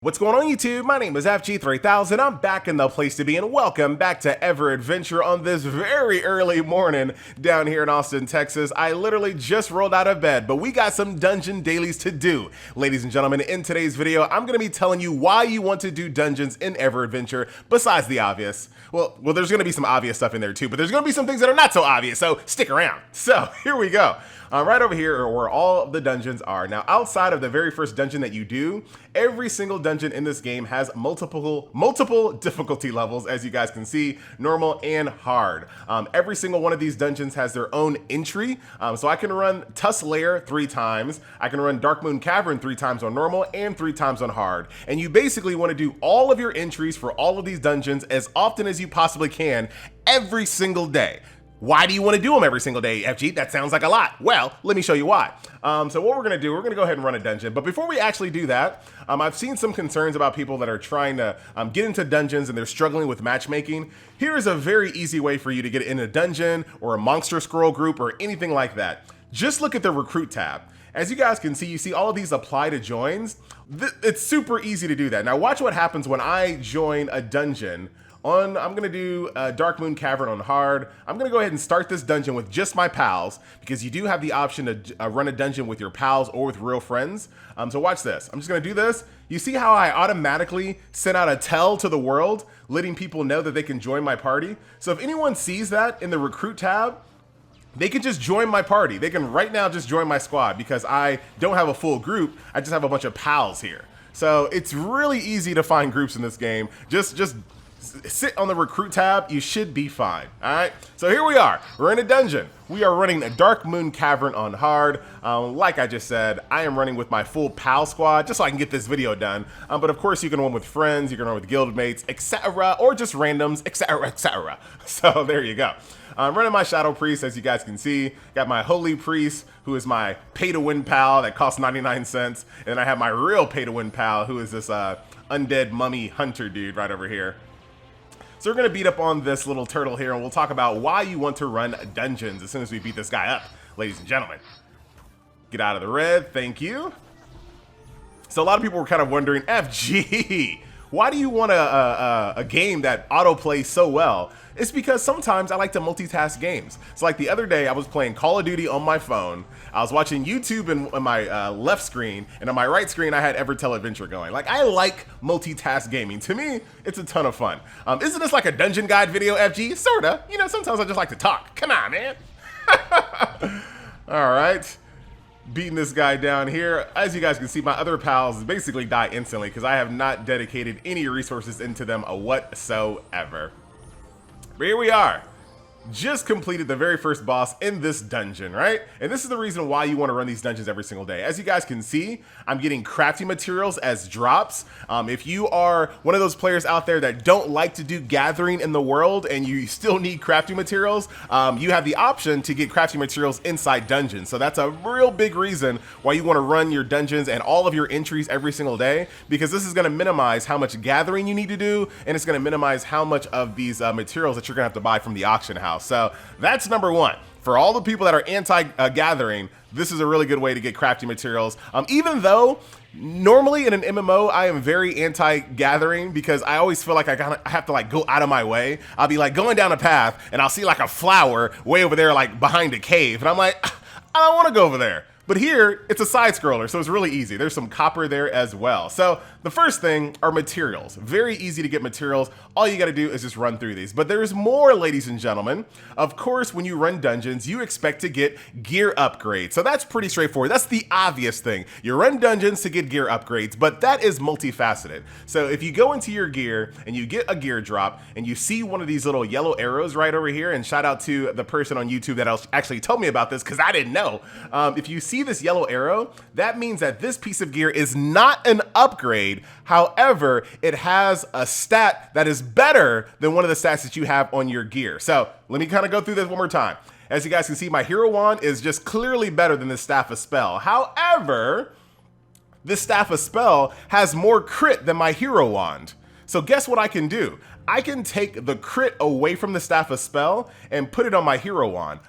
What's going on YouTube? My name is FG3000. I'm back in the place to be and welcome back to Ever Adventure on this very early morning down here in Austin, Texas. I literally just rolled out of bed, but we got some dungeon dailies to do. Ladies and gentlemen, in today's video, I'm going to be telling you why you want to do dungeons in Ever Adventure besides the obvious. Well, there's going to be some obvious stuff in there too, but there's going to be some things that are not so obvious, so stick around. So here we go. Right over here are where all of the dungeons are. Now, outside of the very first dungeon that you do, every single dungeon in this game has multiple difficulty levels, as you guys can see, normal and hard. Every single one of these dungeons has their own entry. So I can run Tusk Lair 3 times. I can run Darkmoon Cavern 3 times on normal and 3 times on hard. And you basically want to do all of your entries for all of these dungeons as often as you possibly can every single day. Why do you want to do them every single day, FG? That sounds like a lot. Well, let me show you why. So what we're going to do, we're going to go ahead and run a dungeon. But before we actually do that, I've seen some concerns about people that are trying to get into dungeons and they're struggling with matchmaking. Here is a very easy way for you to get in a dungeon or a monster scroll group or anything like that. Just look at the recruit tab. As you guys can see, you see all of these apply to joins. It's super easy to do that. Now watch what happens when I join a dungeon. I'm gonna do Darkmoon Cavern on hard. I'm gonna go ahead and start this dungeon with just my pals because you do have the option to run a dungeon with your pals or with real friends. So watch this. I'm just gonna do this. You see how I automatically sent out a tell to the world, letting people know that they can join my party? So if anyone sees that in the recruit tab, they can just join my party. They can right now just join my squad because I don't have a full group. I just have a bunch of pals here. So it's really easy to find groups in this game. Just sit on the recruit tab, you should be fine. All right, so here we are. We're in a dungeon. We are running a Darkmoon Cavern on hard. Like I just said, I am running with my full pal squad just so I can get this video done. But of course, you can run with friends, you can run with guild mates, etc., or just randoms, etc., etc. So there you go. I'm running my Shadow Priest, as you guys can see. Got my Holy Priest, who is my pay-to-win pal that costs 99 cents. And I have my real pay-to-win pal, who is this undead mummy hunter dude right over here. So we're going to beat up on this little turtle here, and we'll talk about why you want to run dungeons as soon as we beat this guy up, ladies and gentlemen. Get out of the red, thank you. So a lot of people were kind of wondering, FG, why do you want a game that autoplays so well? It's because sometimes I like to multitask games. So like the other day, I was playing Call of Duty on my phone. I was watching YouTube in my left screen, and on my right screen, I had Evertell Adventure going. Like, I like multitask gaming. To me, it's a ton of fun. Isn't this like a dungeon guide video, FG? Sorta. You know, sometimes I just like to talk. Come on, man. All right. Beating this guy down here. As you guys can see, my other pals basically die instantly because I have not dedicated any resources into them whatsoever. But here we are. Just completed the very first boss in this dungeon, right? And this is the reason why you want to run these dungeons every single day. As you guys can see, I'm getting crafting materials as drops. If you are one of those players out there that don't like to do gathering in the world and you still need crafting materials, you have the option to get crafting materials inside dungeons. So that's a real big reason why you want to run your dungeons and all of your entries every single day, because this is going to minimize how much gathering you need to do, and it's going to minimize how much of these materials that you're going to have to buy from the auction house. So that's number one. For all the people that are anti-gathering, this is a really good way to get crafting materials. Even though normally in an MMO, I am very anti-gathering because I always feel like I have to like go out of my way. I'll be like going down a path and I'll see like a flower way over there, like behind a cave. And I'm like, I don't want to go over there. But here, it's a side scroller, so it's really easy. There's some copper there as well. So the first thing are materials. Very easy to get materials. All you gotta do is just run through these. But there's more, ladies and gentlemen. Of course, when you run dungeons, you expect to get gear upgrades. So that's pretty straightforward. That's the obvious thing. You run dungeons to get gear upgrades, but that is multifaceted. So if you go into your gear and you get a gear drop and you see one of these little yellow arrows right over here, and shout out to the person on YouTube that actually told me about this because I didn't know. If you see this yellow arrow, that means that this piece of gear is not an upgrade. However, it has a stat that is better than one of the stats that you have on your gear. So let me kind of go through this one more time. As you guys can see, my hero wand is just clearly better than the staff of spell. However, this staff of spell has more crit than my hero wand. So guess what I can do? I can take the crit away from the staff of spell and put it on my hero wand.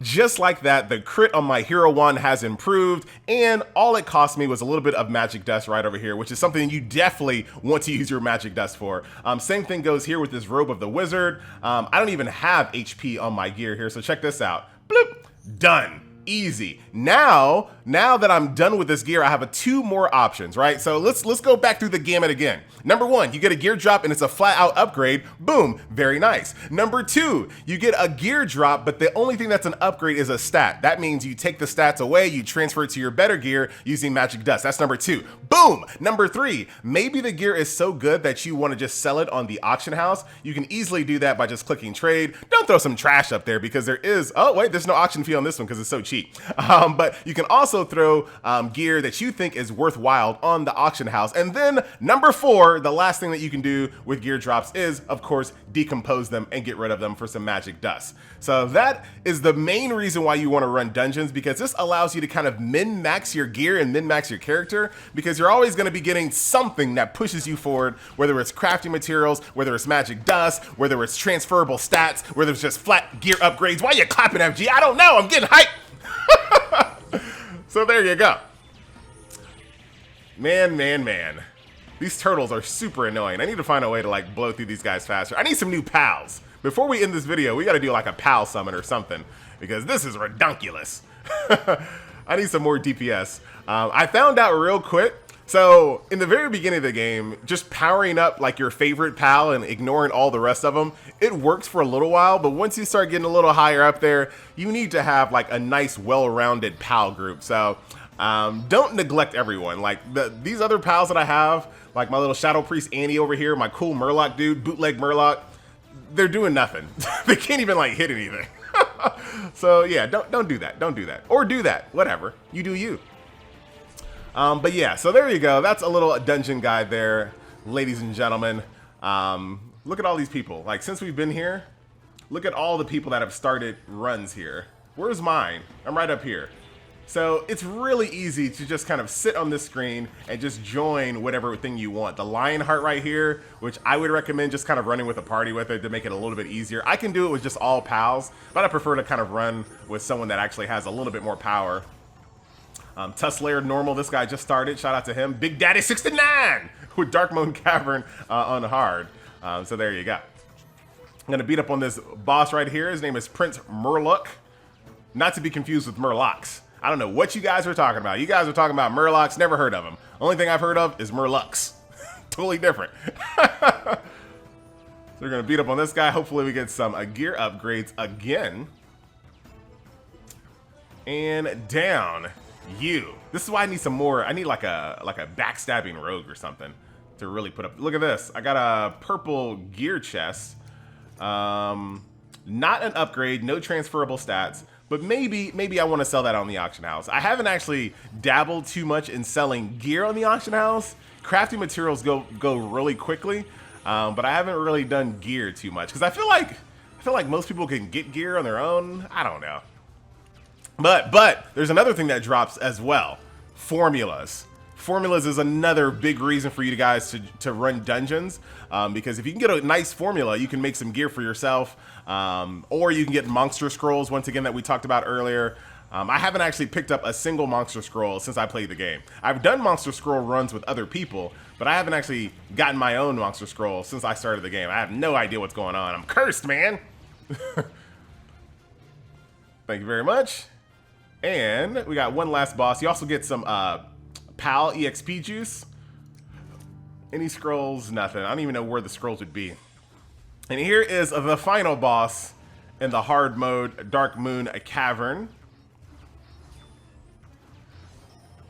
just like that, the crit on my hero wand has improved, and all it cost me was a little bit of magic dust right over here, which is something you definitely want to use your magic dust for. Same thing goes here with this robe of the wizard. I don't even have HP on my gear here, so check this out. Bloop, done. Easy. Now that I'm done with this gear, I have two more options, right? So let's go back through the gamut again. Number one, you get a gear drop and it's a flat out upgrade. Boom, very nice. Number two, you get a gear drop, but the only thing that's an upgrade is a stat. That means you take the stats away, you transfer it to your better gear using magic dust. That's number two. Boom. Number three, maybe the gear is so good that you want to just sell it on the auction house. You can easily do that by just clicking trade. Don't throw some trash up there because there is, oh wait, there's no auction fee on this one because it's so cheap. But you can also throw gear that you think is worthwhile on the auction house. And then number four, the last thing that you can do with gear drops is, of course, decompose them and get rid of them for some magic dust. So that is the main reason why you want to run dungeons, because this allows you to kind of min-max your gear and min-max your character, because you're always going to be getting something that pushes you forward, whether it's crafting materials, whether it's magic dust, whether it's transferable stats, whether it's just flat gear upgrades. Why are you clapping, FG? I don't know. I'm getting hyped. So there you go. Man. These turtles are super annoying. I need to find a way to like blow through these guys faster. I need some new pals. Before we end this video, we got to do like a pal summon or something, because this is redunculous. I need some more DPS. I found out real quick. So in the very beginning of the game, just powering up like your favorite pal and ignoring all the rest of them, it works for a little while. But once you start getting a little higher up there, you need to have like a nice, well-rounded pal group. So don't neglect everyone. Like these other pals that I have, like my little Shadow Priest Annie over here, my cool Murloc dude, bootleg Murloc, they're doing nothing. They can't even like hit anything. So yeah, don't do that. Don't do that. Or do that. Whatever. You do you. But yeah, so there you go. That's a little dungeon guide there, ladies and gentlemen. Look at all these people. Like, since we've been here, look at all the people that have started runs here. Where's mine? I'm right up here. So it's really easy to just kind of sit on this screen and just join whatever thing you want. The Lionheart right here, which I would recommend just kind of running with a party with it to make it a little bit easier. I can do it with just all pals, but I prefer to kind of run with someone that actually has a little bit more power. Tusslayer normal, this guy just started, shout out to him. Big Daddy 69 with Darkmoon Cavern on hard. So there you go. I'm gonna beat up on this boss right here. His name is Prince Murloc, not to be confused with Murlocs. I don't know what you guys are talking about. You guys are talking about Murlocs, never heard of them. Only thing I've heard of is Murlocs. Totally different. So we're gonna beat up on this guy. Hopefully we get some gear upgrades again. And down. You. This is why I need some more. I need like a backstabbing rogue or something to really put up. Look at this. I got a purple gear chest. Not an upgrade, no transferable stats, but maybe I want to sell that on the auction house. I haven't actually dabbled too much in selling gear on the auction house. Crafting materials go really quickly, but I haven't really done gear too much because I feel like most people can get gear on their own. I don't know. But there's another thing that drops as well. Formulas. Formulas is another big reason for you guys to run dungeons, because if you can get a nice formula, you can make some gear for yourself, or you can get monster scrolls, once again, that we talked about earlier. I haven't actually picked up a single monster scroll since I played the game. I've done monster scroll runs with other people, but I haven't actually gotten my own monster scroll since I started the game. I have no idea what's going on. I'm cursed, man. Thank you very much. And we got one last boss. You also get some PAL EXP juice. Any scrolls? Nothing. I don't even know where the scrolls would be. And here is the final boss in the hard mode, Darkmoon Cavern.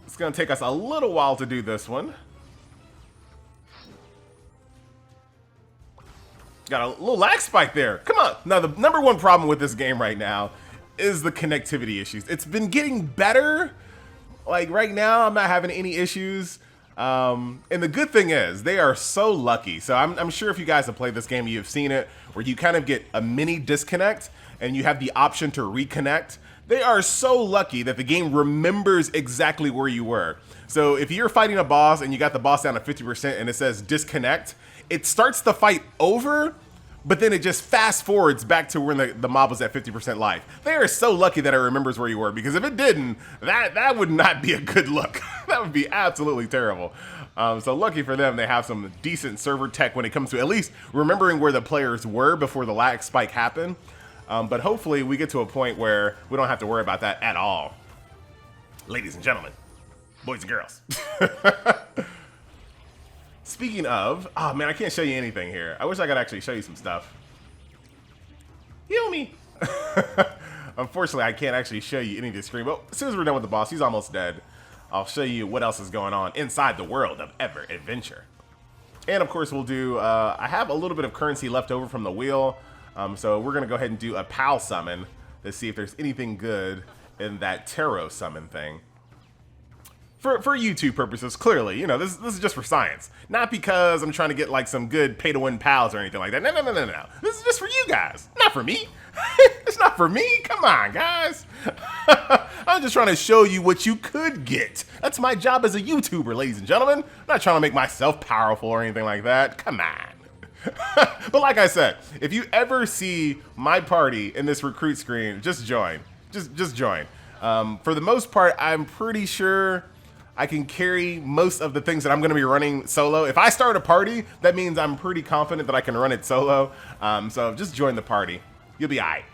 It's going to take us a little while to do this one. Got a little lag spike there. Come on. Now, the number one problem with this game right now is the connectivity issues. It's been getting better. Like right now, I'm not having any issues. And the good thing is they are so lucky. So I'm sure if you guys have played this game, you've seen it where you kind of get a mini disconnect and you have the option to reconnect. They are so lucky that the game remembers exactly where you were. So if you're fighting a boss and you got the boss down to 50% and it says disconnect, it starts the fight over, but then it just fast forwards back to when the mob was at 50% life. They are so lucky that it remembers where you were, because if it didn't, that would not be a good look. That would be absolutely terrible. So lucky for them, they have some decent server tech when it comes to at least remembering where the players were before the lag spike happened. But hopefully we get to a point where we don't have to worry about that at all. Ladies and gentlemen, boys and girls. Speaking of, oh man, I can't show you anything here. I wish I could actually show you some stuff. Heal me. Unfortunately, I can't actually show you any of the screen, but as soon as we're done with the boss, he's almost dead. I'll show you what else is going on inside the world of Ever Adventure. And of course, we'll do, I have a little bit of currency left over from the wheel. So we're going to go ahead and do a PAL summon to see if there's anything good in that tarot summon thing. For YouTube purposes, clearly, you know, this is just for science. Not because I'm trying to get like some good pay-to-win pals or anything like that. No. This is just for you guys, not for me. It's not for me. Come on, guys. I'm just trying to show you what you could get. That's my job as a YouTuber, ladies and gentlemen. I'm not trying to make myself powerful or anything like that. Come on. But like I said, if you ever see my party in this recruit screen, just join. Just join. For the most part, I'm pretty sure I can carry most of the things that I'm going to be running solo. If I start a party, that means I'm pretty confident that I can run it solo. So just join the party. You'll be all right.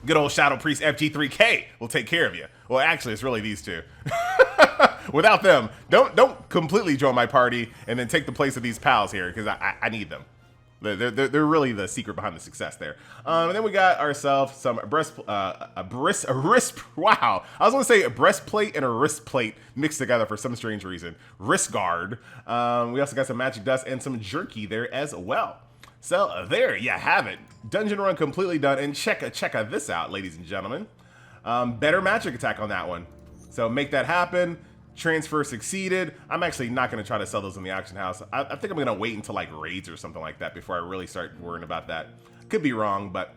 Good old Shadow Priest FG3K will take care of you. Well, actually, it's really these two. Without them, don't completely join my party and then take the place of these pals here, because I need them. They're really the secret behind the success there. And then we got ourselves some wow. I was gonna say a breastplate and a wrist plate mixed together for some strange reason. Wrist guard. We also got some magic dust and some jerky there as well. So there you have it. Dungeon run completely done. And check this out, ladies and gentlemen. Better magic attack on that one. So make that happen. Transfer succeeded. I'm actually not going to try to sell those in the auction house. I think I'm going to wait until like raids or something like that before I really start worrying about that. Could be wrong, but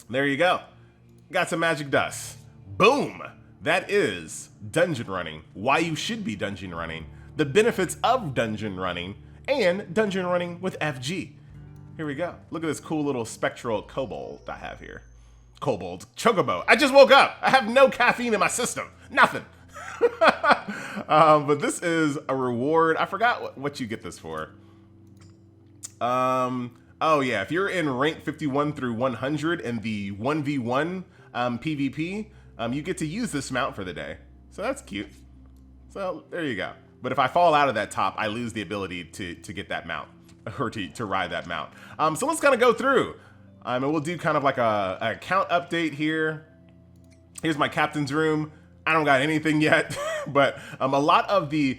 there you go. Got some magic dust. Boom. That is dungeon running. Why you should be dungeon running. The benefits of dungeon running and dungeon running with FG. Here we go. Look at this cool little spectral kobold I have here. Kobold. Chocobo. I just woke up. I have no caffeine in my system. Nothing. But this is a reward. I forgot what you get this for. Oh yeah, if you're in rank 51 through 100 in the 1v1 PvP, you get to use this mount for the day. So that's cute. So there you go. But if I fall out of that top, I lose the ability to get that mount, or to ride that mount. So let's kind of go through. And we'll do kind of like a account update here. Here's my captain's room. I don't got anything yet, but a lot of the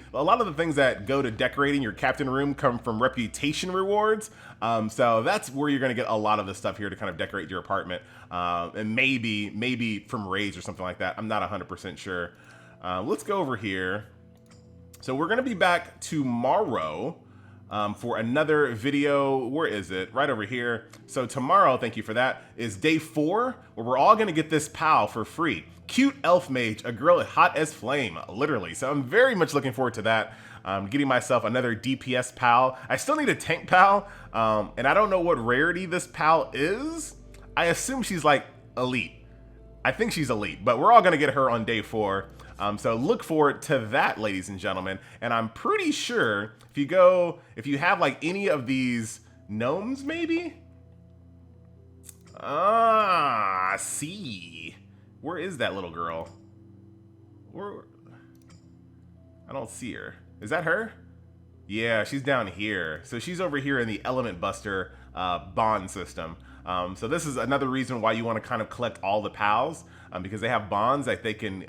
things that go to decorating your captain room come from reputation rewards. So that's where you're gonna get a lot of the stuff here to kind of decorate your apartment, and maybe from raids or something like that. I'm not 100% sure. Let's go over here. So we're gonna be back tomorrow for another video. Where is it? Right over here. So tomorrow, thank you for that, is day 4, where we're all gonna get this POW for free. Cute elf mage, a girl hot as flame, literally. So I'm very much looking forward to that. Getting myself another DPS PAL. I still need a tank PAL, and I don't know what rarity this PAL is. I assume she's like elite. I think she's elite, but we're all gonna get her on day 4. So look forward to that, ladies and gentlemen. And I'm pretty sure if you have like any of these gnomes, maybe? I see. Where is that little girl? I don't see her. Is that her? Yeah, she's down here. So she's over here in the Element Buster bond system. So this is another reason why you want to kind of collect all the pals, because they have bonds that they can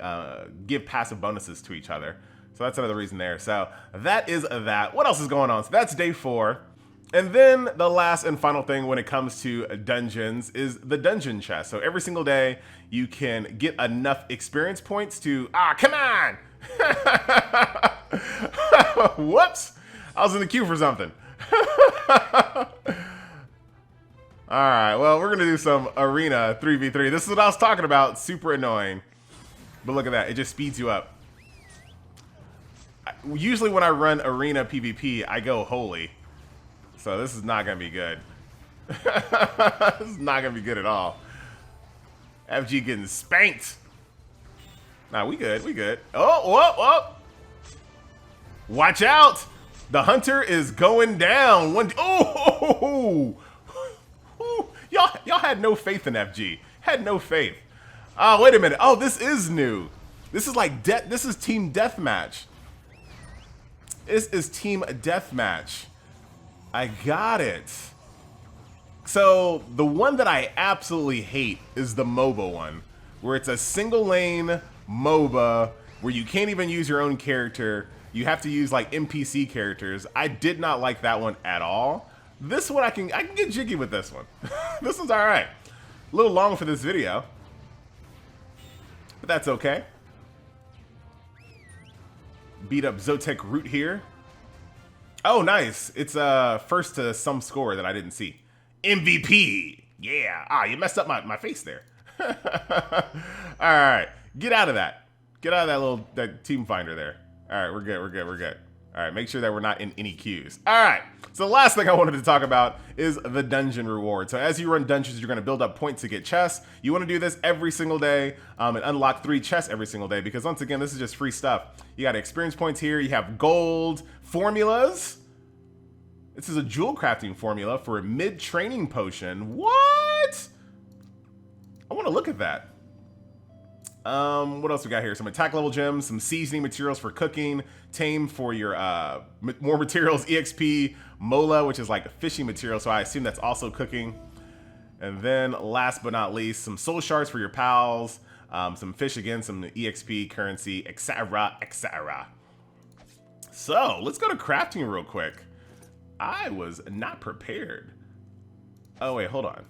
give passive bonuses to each other. So that's another reason there. So that is that. What else is going on? So that's day 4. And then the last and final thing when it comes to dungeons is the dungeon chest. So every single day you can get enough experience points to, come on! Whoops! I was in the queue for something. Alright, well, we're going to do some arena 3v3. This is what I was talking about. Super annoying. But look at that. It just speeds you up. Usually when I run arena PvP, I go holy. So this is not going to be good. This is not gonna be good at all. FG getting spanked. Nah, we good, we good. Oh, whoa, whoa. Watch out. The hunter is going down. Oh, y'all had no faith in FG. Had no faith. Oh, wait a minute. Oh, this is new. This is like this is team deathmatch. This is team deathmatch. I got it. So the one that I absolutely hate is the MOBA one, where it's a single lane MOBA where you can't even use your own character. You have to use like NPC characters. I did not like that one at all. This one I can get jiggy with this one. This one's all right. A little long for this video, but that's okay. Beat up Zotek Root here. Oh, nice. It's first to some score that I didn't see. MVP. Yeah. Ah, you messed up my face there. All right. Get out of that. Get out of that team finder there. All right, we're good. We're good. We're good. All right, make sure that we're not in any queues. All right. So the last thing I wanted to talk about is the dungeon reward. So as you run dungeons, you're going to build up points to get chests. You want to do this every single day and unlock 3 chests every single day because once again, this is just free stuff. You got experience points here. You have gold formulas. This is a jewel crafting formula for a mid-training potion. What? I want to look at that. What else we got here? Some attack level gems, some seasoning materials for cooking, tame for your more materials, EXP, mola, which is like fishing material, so I assume that's also cooking. And then last but not least, some soul shards for your pals, some fish again, some EXP, currency, etc., etc. So let's go to crafting real quick. I was not prepared. Oh wait, hold on.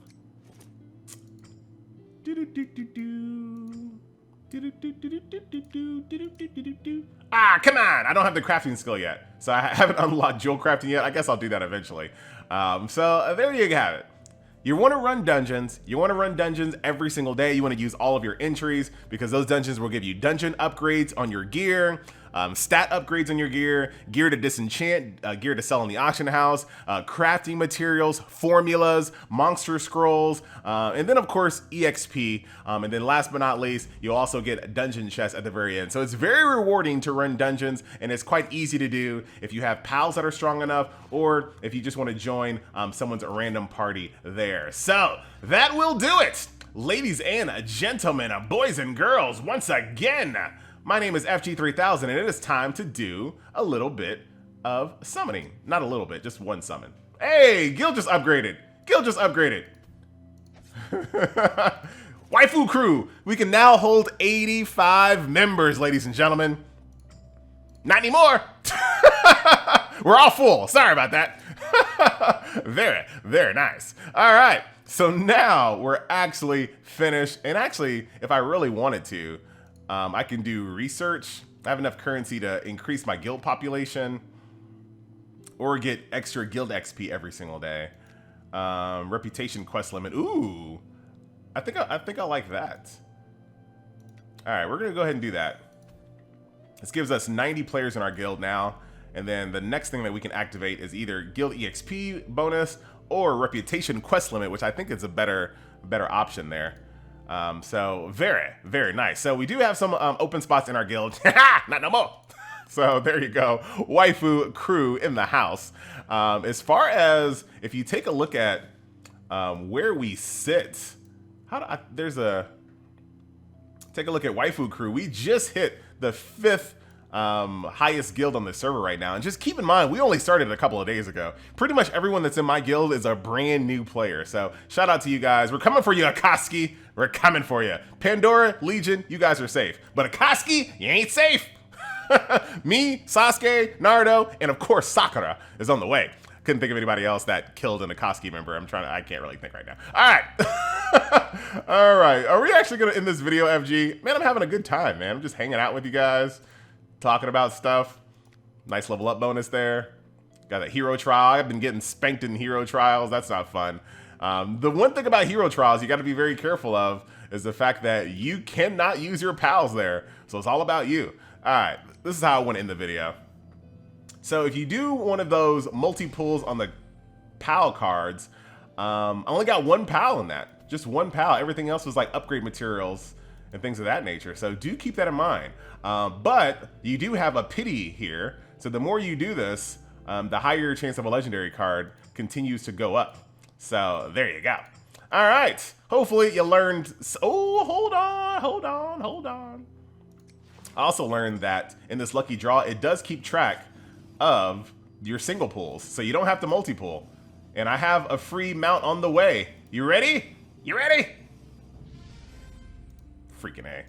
Ah, come on! I don't have the crafting skill yet, so I haven't unlocked jewel crafting yet. I guess I'll do that eventually. So there you have it. You want to run dungeons. You want to run dungeons every single day. You want to use all of your entries because those dungeons will give you dungeon upgrades on your gear, stat upgrades on your gear, gear to disenchant, gear to sell in the auction house, crafting materials, formulas, monster scrolls, and then of course EXP. And then last but not least, you'll also get dungeon chests at the very end. So it's very rewarding to run dungeons, and it's quite easy to do if you have pals that are strong enough, or if you just want to join someone's random party there. So that will do it, ladies and gentlemen, boys and girls. Once again, my name is FG3000, and it is time to do a little bit of summoning. Not a little bit, just one summon. Hey, Guild just upgraded. Guild just upgraded. Waifu crew, we can now hold 85 members, ladies and gentlemen. Not anymore. We're all full. Sorry about that. Very, very nice. All right. So now we're actually finished. And actually, if I really wanted to, I can do research. I have enough currency to increase my guild population or get extra guild XP every single day. Reputation quest limit. Ooh, I think I like that. All right, we're gonna go ahead and do that. This gives us 90 players in our guild now. And then the next thing that we can activate is either guild EXP bonus or reputation quest limit, which I think is a better option there. So very, very nice. So we do have some open spots in our guild. Not no more. So there you go. Waifu crew in the house. As far as if you take a look at where we sit, take a look at Waifu crew. We just hit the 5th highest guild on the server right now. And just keep in mind, we only started a couple of days ago. Pretty much everyone that's in my guild is a brand new player. So shout out to you guys. We're coming for you, Akatsuki. We're coming for you. Pandora, Legion, you guys are safe. But Akatsuki, you ain't safe. Me, Sasuke, Naruto, and of course Sakura is on the way. Couldn't think of anybody else that killed an Akatsuki member. I can't really think right now. All right. All right. Are we actually going to end this video, FG? Man, I'm having a good time, man. I'm just hanging out with you guys, talking about stuff. Nice level up bonus there. Got a hero trial. I've been getting spanked in hero trials. That's not fun. The one thing about hero trials you got to be very careful of is the fact that you cannot use your pals there. So it's all about you. All right. This is how I want to end the video. So if you do one of those multi-pulls on the PAL cards, I only got 1 pal in that. Just 1 pal. Everything else was like upgrade materials and things of that nature. So do keep that in mind. But you do have a pity here. So the more you do this, the higher your chance of a legendary card continues to go up. So there you go. All right. Hopefully you learned. Oh, hold on. I also learned that in this lucky draw, it does keep track of your single pulls. So you don't have to multi-pull. And I have a free mount on the way. You ready? You ready? Freaking A.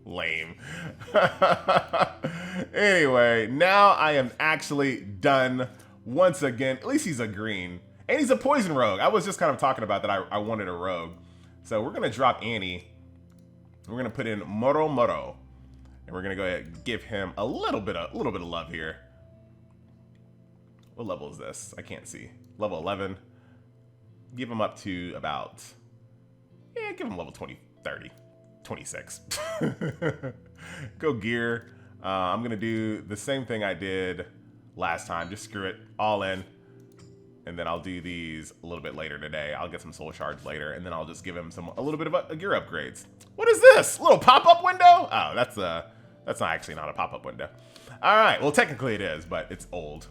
Lame. Anyway, now I am actually done once again. At least he's a green. And he's a poison rogue. I was just kind of talking about that I wanted a rogue. So we're going to drop Annie. We're going to put in Moro Moro. And we're going to go ahead and give him a little bit of love here. What level is this? I can't see. Level 11. Give him up to about... Yeah, give him level 20, 30, 26. Go gear. I'm going to do the same thing I did last time. Just screw it. All in. And then I'll do these a little bit later today. I'll get some soul shards later. And then I'll just give him a little bit of a gear upgrades. What is this? A little pop-up window? Oh, that's not actually not a pop-up window. All right. Well, technically it is, but it's old.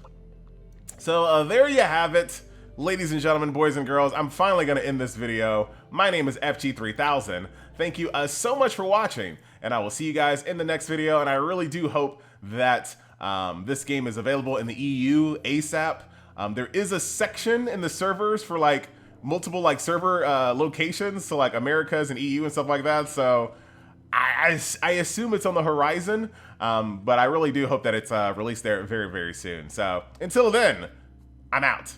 So there you have it. Ladies and gentlemen, boys and girls, I'm finally going to end this video. My name is FG3000. Thank you so much for watching, and I will see you guys in the next video. And I really do hope that this game is available in the EU ASAP. There is a section in the servers for like multiple like server locations, so like Americas and EU and stuff like that. So I assume it's on the horizon, but I really do hope that it's released there very, very soon. So until then, I'm out.